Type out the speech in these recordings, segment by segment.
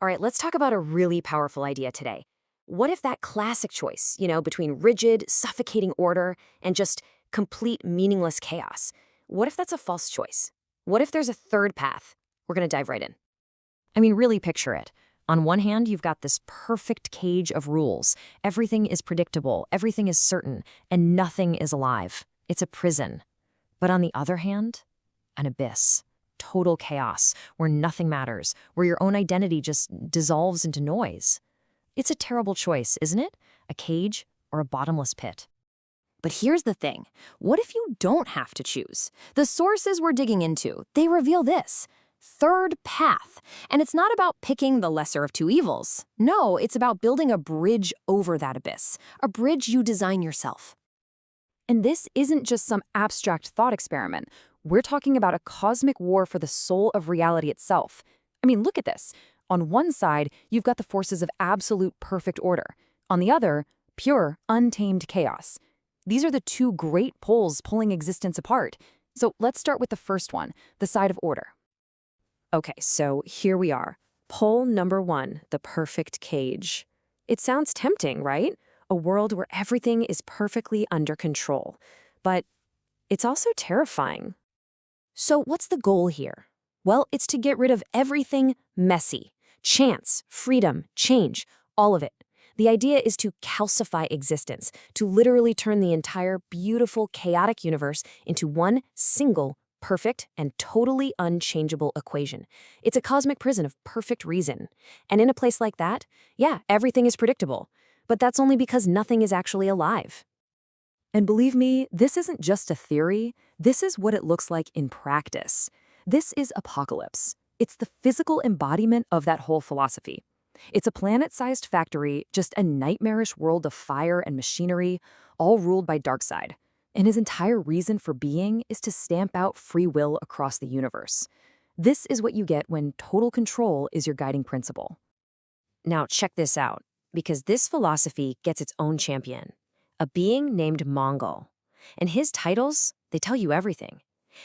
All right, let's talk about a really powerful idea today. What if that classic choice, between rigid, suffocating order and just complete meaningless chaos? What if that's a false choice? What if there's a third path? We're going to dive right in. I mean, really picture it. On one hand, you've got this perfect cage of rules. Everything is predictable, everything is certain, and nothing is alive. It's a prison. But on the other hand, an abyss. Total chaos, where nothing matters, where your own identity just dissolves into noise. It's a terrible choice, isn't it? A cage or a bottomless pit. But here's the thing. What if you don't have to choose? The sources we're digging into, they reveal this. Third path. And it's not about picking the lesser of two evils. No, it's about building a bridge over that abyss. A bridge you design yourself. And this isn't just some abstract thought experiment. We're talking about a cosmic war for the soul of reality itself. I mean, look at this. On one side, you've got the forces of absolute perfect order. On the other, pure, untamed chaos. These are the two great poles pulling existence apart. So let's start with the first one, the side of order. Okay, so here we are. Pole number one, the perfect cage. It sounds tempting, right? A world where everything is perfectly under control. But it's also terrifying. So what's the goal here? Well, it's to get rid of everything messy. Chance, freedom, change, all of it. The idea is to calcify existence, to literally turn the entire beautiful, chaotic universe into one single, perfect, and totally unchangeable equation. It's a cosmic prison of perfect reason. And in a place like that, yeah, everything is predictable. But that's only because nothing is actually alive. And believe me, this isn't just a theory. This is what it looks like in practice. This is Apocalypse. It's the physical embodiment of that whole philosophy. It's a planet-sized factory, just a nightmarish world of fire and machinery, all ruled by Darkseid. And his entire reason for being is to stamp out free will across the universe. This is what you get when total control is your guiding principle. Now check this out, because this philosophy gets its own champion, a being named Mongol. And his titles, they tell you everything.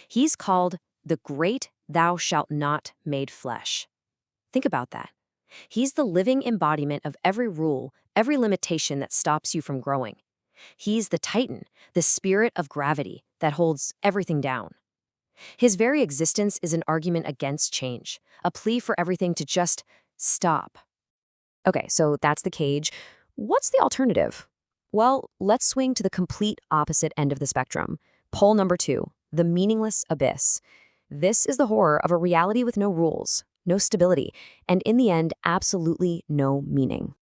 He's called the Great Thou Shalt Not Made Flesh. Think about that. He's the living embodiment of every rule, every limitation that stops you from growing. He's the Titan, the spirit of gravity that holds everything down. His very existence is an argument against change, a plea for everything to just stop. Okay, so that's the cage. What's the alternative? Well, let's swing to the complete opposite end of the spectrum. Pole number two, the meaningless abyss. This is the horror of a reality with no rules, no stability, and in the end, absolutely no meaning.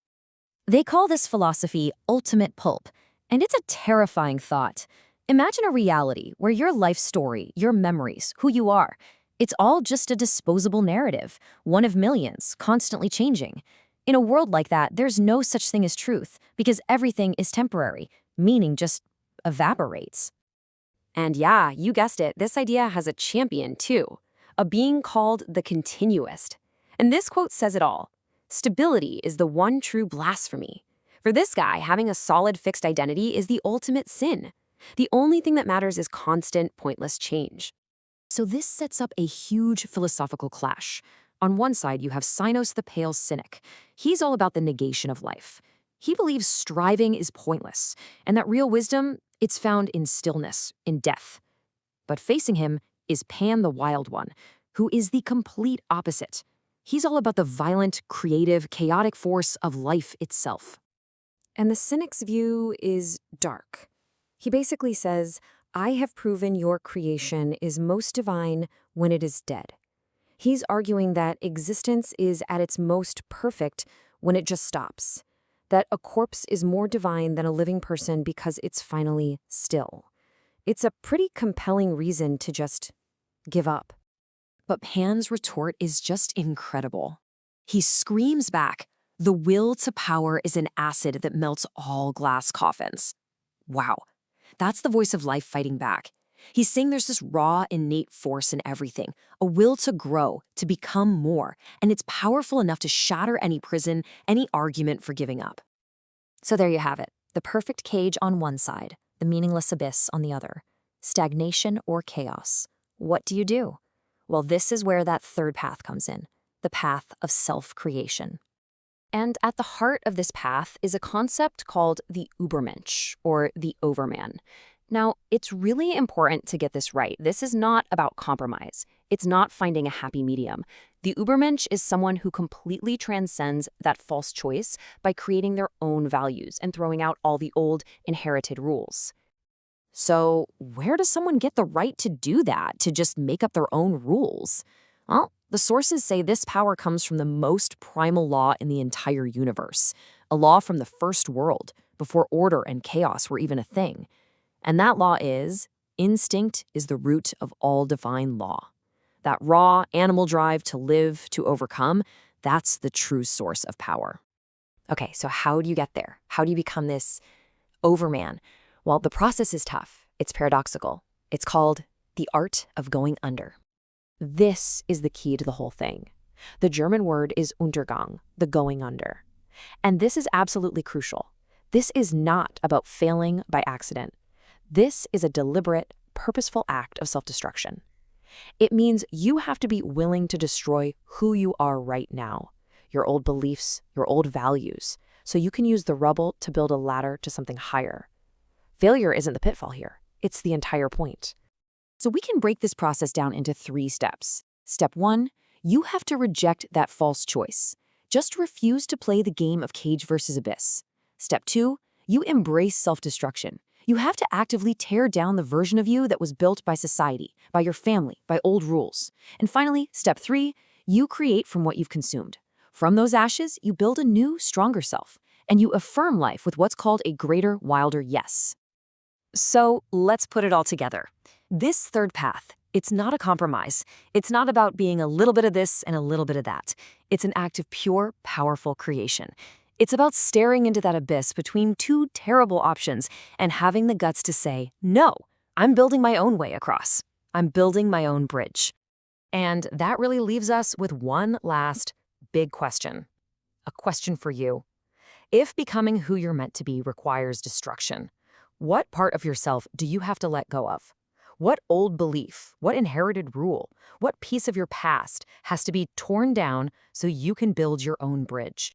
They call this philosophy ultimate pulp, and it's a terrifying thought. Imagine a reality where your life story, your memories, who you are, it's all just a disposable narrative, one of millions, constantly changing. In a world like that, there's no such thing as truth, because everything is temporary. Meaning just evaporates. And yeah, you guessed it, this idea has a champion too, a being called the Continuist. And this quote says it all. Stability is the one true blasphemy. For this guy, having a solid fixed identity is the ultimate sin. The only thing that matters is constant, pointless change. So this sets up a huge philosophical clash. On one side, you have Sinos the Pale Cynic. He's all about the negation of life. He believes striving is pointless, and that real wisdom, it's found in stillness, in death. But facing him is Pan the Wild One, who is the complete opposite. He's all about the violent, creative, chaotic force of life itself. And the cynic's view is dark. He basically says, I have proven your creation is most divine when it is dead. He's arguing that existence is at its most perfect when it just stops. That a corpse is more divine than a living person because it's finally still. It's a pretty compelling reason to just give up. But Pan's retort is just incredible. He screams back, the will to power is an acid that melts all glass coffins. Wow, that's the voice of life fighting back. He's saying there's this raw, innate force in everything, a will to grow, to become more, and it's powerful enough to shatter any prison, any argument for giving up. So there you have it, the perfect cage on one side, the meaningless abyss on the other. Stagnation or chaos. What do you do? Well, this is where that third path comes in. the path of self-creation. And at the heart of this path is a concept called the Übermensch, or the Overman. Now, it's really important to get this right. This is not about compromise. It's not finding a happy medium. The Übermensch is someone who completely transcends that false choice by creating their own values and throwing out all the old, inherited rules. So, where does someone get the right to do that, to just make up their own rules? Well, the sources say this power comes from the most primal law in the entire universe, a law from the first world, before order and chaos were even a thing. And that law is instinct is the root of all divine law. That raw animal drive to live, to overcome, that's the true source of power. Okay, so how do you get there? How do you become this overman? Well, the process is tough. It's paradoxical. It's called the art of going under. This is the key to the whole thing. The German word is Untergang, the going under. And this is absolutely crucial. This is not about failing by accident. This is a deliberate, purposeful act of self-destruction. It means you have to be willing to destroy who you are right now, your old beliefs, your old values, so you can use the rubble to build a ladder to something higher. Failure isn't the pitfall here. It's the entire point. So we can break this process down into 3 steps. Step 1, you have to reject that false choice. Just refuse to play the game of cage versus abyss. Step 2, you embrace self-destruction. You have to actively tear down the version of you that was built by society, by your family, by old rules. And finally, step 3, you create from what you've consumed. From those ashes, you build a new, stronger self, and you affirm life with what's called a greater, wilder yes. So let's put it all together. This third path, it's not a compromise. It's not about being a little bit of this and a little bit of that. It's an act of pure, powerful creation. It's about staring into that abyss between 2 terrible options and having the guts to say, no, I'm building my own way across. I'm building my own bridge. And that really leaves us with one last big question. A question for you. If becoming who you're meant to be requires destruction, what part of yourself do you have to let go of? What old belief, what inherited rule, what piece of your past has to be torn down so you can build your own bridge?